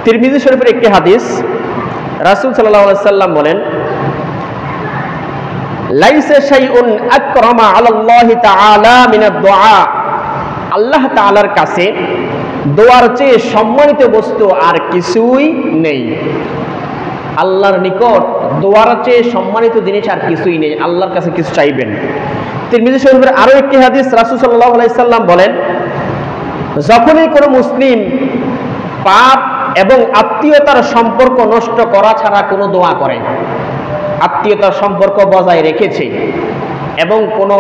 তিরমিজি শরীফের একটি হাদিস, রাসূল সাল্লাল্লাহু আলাইহি সাল্লাম বলেন, লাইসা শাইউন আকরামা আলাল্লাহি তাআলা মিনাদ দুআ। আল্লাহ তাআলার কাছে দোয়ার চেয়ে সম্মানিত বস্তু আর কিছুই নেই। আল্লাহর নিকট দোয়ার চেয়ে সম্মানিত জিনিস আর কিছুই নেই। আল্লাহর কাছে কিছু চাইবেন। তিরমিজি শরীফের আরো একটি হাদিস, রাসূল সাল্লাল্লাহু আলাইহি সাল্লাম বলেন, যখনই কোনো মুসলিম পাপ এবং আত্মীয়তার সম্পর্ক নষ্ট করা ছাড়া কোনো দোয়া করে, আত্মীয়তার সম্পর্ক বজায় রেখেছে এবং কোনো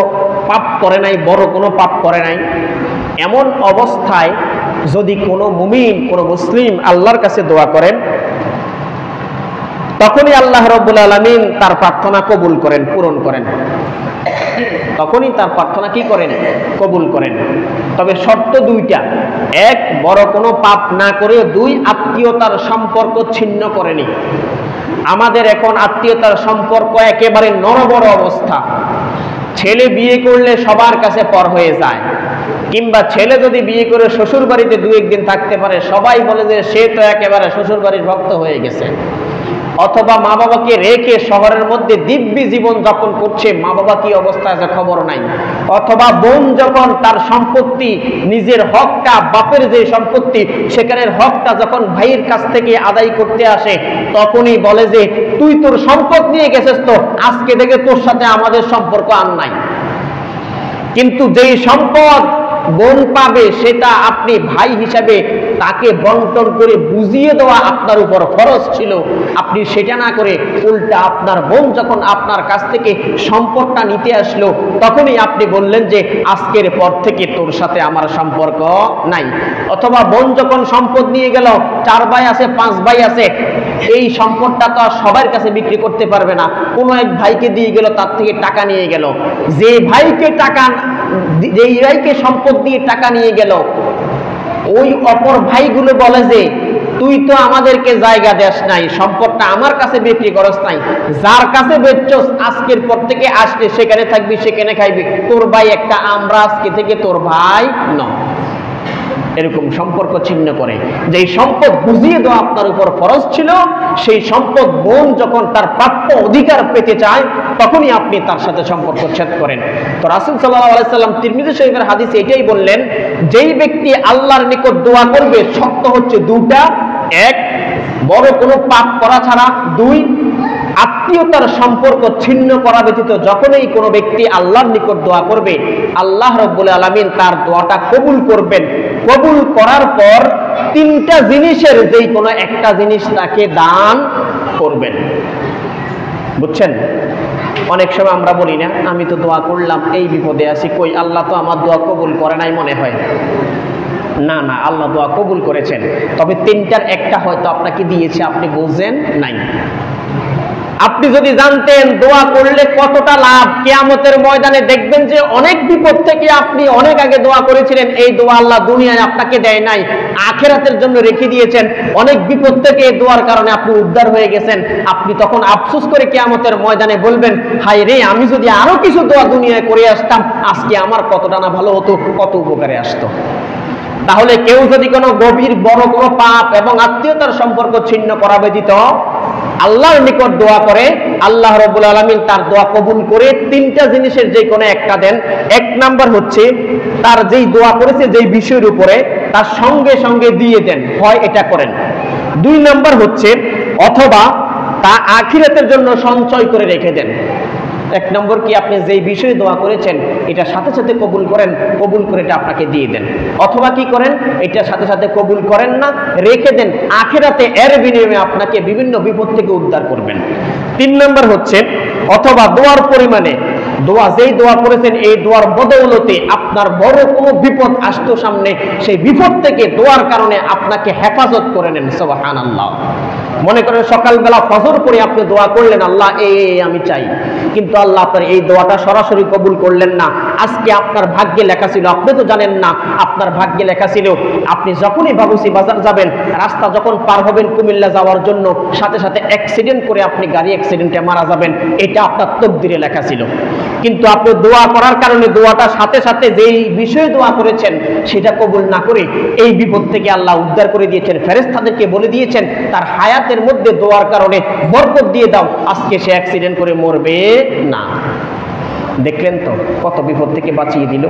পাপ করে নাই, বড় কোনো পাপ করে নাই, এমন অবস্থায় যদি কোনো মুমিন, কোনো মুসলিম আল্লাহর কাছে দোয়া করেন, তখনই আল্লাহ রাব্বুল আলামিন তার প্রার্থনা কবুল করেন, পূরণ করেন। তখনই তার প্রার্থনা কি করেন? কবুল করেন। তবে শর্ত দুইটা: এক, বড় কোনো পাপ না করে; দুই, আত্মীয়তার সম্পর্ক ছিন্ন করেনি। আমাদের এখন আত্মীয়তার সম্পর্ক একেবারে নড়বড় অবস্থা। ছেলে বিয়ে করলে সবার কাছে পর হয়ে যায়, কিংবা ছেলে যদি বিয়ে করে শ্বশুর বাড়িতে 2-1 দিন থাকতে পারে, সবাই বলে যে সে তো একেবারে শ্বশুর বাড়ির ভক্ত হয়ে গেছে। অথবা মা বাবাকে রেখে শহরের মধ্যে দিব্যি জীবন যাপন করছে, মা বাবা কি অবস্থা আছে খবর নাই। অথবা বোন যখন তার সম্পত্তি, নিজের হকটা, বাপের যে সম্পত্তি সেখানের হকটা যখন ভাইয়ের কাছ থেকে আদায় করতে আসে, তখনই বলে যে তুই তোর সম্পদ নিয়ে গেছিস, তো আজকে থেকে তোর সাথে আমাদের সম্পর্ক আর নাই। কিন্তু যেই সম্পদ বোন পাবে সেটা আপনি ভাই হিসাবে তাকে বন্টন করে বুঝিয়ে দেওয়া আপনার উপর ফরজ ছিল। আপনি সেটা না করে উল্টা আপনার বোন যখন আপনার কাছ থেকে সম্পদটা নিতে আসলো, তখনই আপনি বললেন যে আজকের পর থেকে তোর সাথে আমার সম্পর্ক নাই। অথবা বোন যখন সম্পদ নিয়ে গেল, 4 ভাই আছে, 5 ভাই আছে, এই সম্পদটা তো আর সবার কাছে বিক্রি করতে পারবে না। কোনো এক ভাইকে দিয়ে গেল, তার থেকে টাকা নিয়ে গেল। যে ভাইকে সম্পদ দিয়ে টাকা নিয়ে গেল, ওই অপর ভাইগুলো বলে যে তুই তো আমাদেরকে জায়গা দেস নাই, সম্পদটা আমার কাছে বিক্রি করস নাই, যার কাছে বেচছস আজকের পর থেকে আসলে সেখানে থাকবি, সেখানে খাইবি, তোর ভাই একটা, আমরা আজকে থেকে তোর ভাই নয়। এরকম সম্পর্ক ছিন্ন করে। যেই সম্পদ বুঝিয়ে দেওয়া আপনার উপর ফরজ ছিল, সেই সম্পদ বোন যখন তার প্রাপ্য অধিকার পেতে চায়, তখনই আপনি তার সাথে সম্পর্ক ছেদ করেন। তো রাসূল সাল্লাল্লাহু আলাইহি সাল্লাম তিরমিজি শরীফের হাদিসে এটাই বললেন, যেই ব্যক্তি আল্লাহর নিকট দোয়া করবে, শর্ত হচ্ছে দুটা: এক, বড় কোনো পাপ করা ছাড়া; দুই, আত্মীয়তার সম্পর্ক ছিন্ন করা ব্যতীত যখনই কোনো ব্যক্তি আল্লাহর নিকট দোয়া করবে, আল্লাহ রাব্বুল আলামিন তার দোয়াটা কবুল করবেন। কবুল করার পর 3টা জিনিসের যেই কোনো একটা জিনিস তাকে দান করবেন। বুঝছেন? অনেক সময় আমরা বলি না, আমি তো দোয়া করলাম, এই বিপদে আছি, কই আল্লাহ তো আমার দোয়া কবুল করে নাই মনে হয়। না না, আল্লাহ দোয়া কবুল করেছেন, তবে 3টার একটা হয়তো আপনাকে দিয়েছে, আপনি বুঝেন নাই। আপনি যদি জানতেন দোয়া করলে কতটা লাভ, কিয়ামতের ময়দানে দেখবেন যে অনেক বিপদ থেকে আপনি অনেক আগে দোয়া করেছিলেন, এই দোয়া আল্লাহ দুনিয়ায় আপনাকে দেয় নাই, আখিরাতের জন্য রেখে দিয়েছেন। অনেক বিপদ থেকে এই দোয়ার কারণে আপনি উদ্ধার হয়ে গেছেন। আপনি তখন আফসোস করে কিয়ামতের ময়দানে বলবেন, হায় রে, আমি যদি আরো কিছু দোয়া দুনিয়ায় করে আসতাম, আজকে আমার কতটা না ভালো হতো, কত উপকারে আসতো। তাহলে কেউ যদি কোনো গভীর বড় কোনো পাপ এবং আত্মীয়তার সম্পর্ক ছিন্ন করা ব্যতীত আল্লাহর নিকট দোয়া করে, আল্লাহ রাব্বুল আলামিন তার দোয়া কবুল করে 3টা জিনিসের যে কোনো একটা দেন। 1 নাম্বার হচ্ছে তার যেই দোয়া করেছে যেই বিষয়ের উপরে, তার সঙ্গে সঙ্গে দিয়ে দেন, হয় এটা করেন। 2 নাম্বার হচ্ছে অথবা তা আখিরাতের জন্য সঞ্চয় করে রেখে দেন। 1 নম্বর কি, আপনি যেই বিষয়ে দোয়া করেছেন এটা সাথে সাথে কবুল করেন, কবুল করে এটা আপনাকে দিয়ে দেন। অথবা কি করেন, এটা সাথে সাথে কবুল করেন না, রেখে দেন, আখিরাতে এর বিনিময়ে আপনাকে বিভিন্ন বিপদ থেকে উদ্ধার করবেন। 3 নম্বর হচ্ছে অথবা দোয়ার পরিমাণে, দোয়া যেই দোয়া করেছেন এই দোয়ার বদৌলতে আপনার বড় কোনো বিপদ আসতো সামনে, সেই বিপদ থেকে দোয়ার কারণে আপনাকে হেফাজত করে নেন। সুবহানাল্লাহ। মনে করেন সকালবেলা ফজর করে আপনি দোয়া করলেন, আল্লাহ এই আমি চাই, কিন্তু আল্লাহ আপনার এই দোয়াটা সরাসরি কবুল করলেন না, আজকে আপনার ভাগ্যে লেখা ছিল, আপনি তো জানেন না আপনার ভাগ্যে লেখা ছিল আপনি যখনই বাবুসি বাজার যাবেন, রাস্তা যখন পার হবেন কুমিল্লা যাওয়ার জন্য, সাথে সাথে অ্যাক্সিডেন্ট করে আপনি গাড়ি অ্যাক্সিডেন্টে মারা যাবেন, এটা আপনার তকদিরে লেখা ছিল। কিন্তু আপনি দোয়া করার কারণে দোয়াটা সাথে সাথে যেই বিষয়ে দোয়া করেছেন সেটা কবুল না করে এই বিপদ থেকে আল্লাহ উদ্ধার করে দিয়েছেন। ফেরেশতাদেরকে বলে দিয়েছেন তার হায়াতের মধ্যে দোয়ার কারণে বরকত দিয়ে দাও, আজকে সে অ্যাক্সিডেন্ট করে মরবে না। দেখলেন তো কত বিপদ থেকে বাঁচিয়ে দিল।